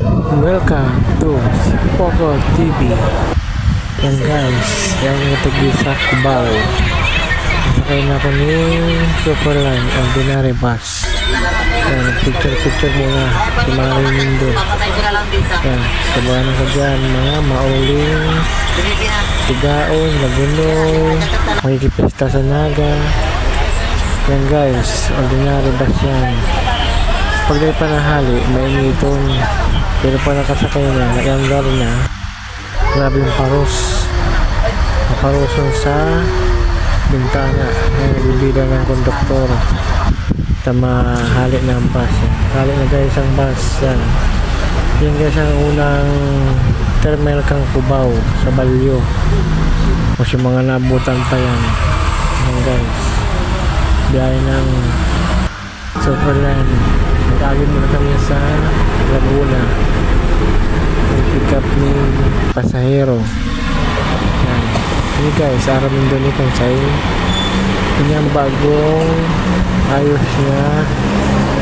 Welcome to Poco TV. Yan guys, yan natagli sa Cubao. Sakay na ako ni Superline Ordinary Bus. Yan, picture muna si Mario Mundo. Yan, kabahan ko dyan mga mauling Tigaon, Lagunoy, makikipista sa Naga. Yan guys, Ordinary Bus yan. Pag di pa nahali, mainiton. Pero pa nakasakay na, nakanggar na. Grabe yung paros. Naparoson sa bintana. Yan, nagbibida ng konduktor. Tama, hali na ang bus. Hali na guys ang bus. Yan. Yan guys ang unang terminal kang Cubao sa Balyo. Kasi mga nabutan pa yan. Yan guys. Biyahe ng Superland. Nag-agin muna kami sa Laguna. Pick up ni pasahero. Yan. Ini guys, araw min doon itong sa'yo. Ini ang bagong ayos niya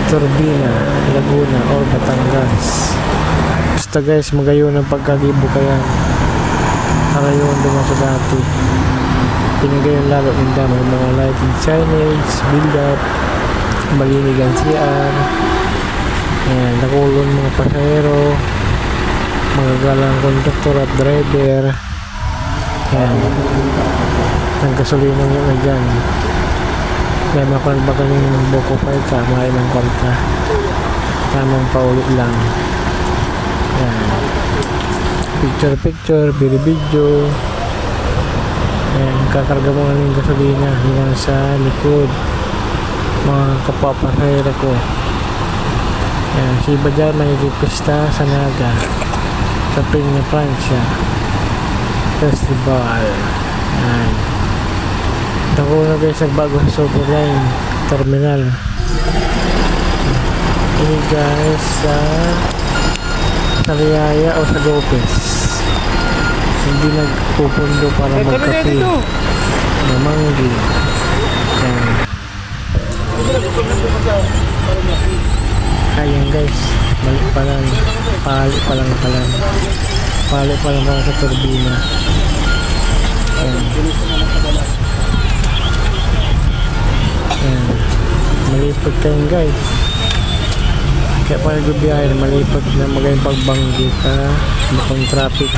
turbina, Laguna or Batangas. Basta guys, magayon ang pagkagibo kaya. Para yun duman sa dati. Pinagayon lalo ninda. May mga lighting signage, build up, malinig ang CR. Ayan, nakulon mga pasahero, mga galang konduktor at driver. Ayan, nagkasolina muna dyan. May mga bakal ng Boko Paita, mga imang kwarta. Tamang paulit lang. Ayan, picture, video. Ayan, kakarga mo ng gasolina mula sa likod mga kapapasahero ko. Ayan, si iba dyan makikipista sa Naga sa Peña Francia Festival. Ayan, ako na guys nagbago sa Superline Terminal. Ini guys sa Sariaya o sa Lopez. Hindi nagpupundo para magkape na manggi. Ayan. Ayan guys, mali pa lang, pali pa lang para sa turbina. Ayan. Ayan, malipad kayo guys. Kaya pa nagbibiyahe na malipad na magayang pagbanggi ka makang traffic.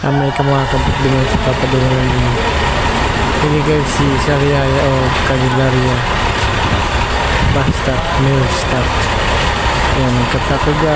May kamakabit din sa papadungan niyo. Ini guys si Sariaya o Candelaria bus stop, mail stop. Ayan, nagkatako dyan.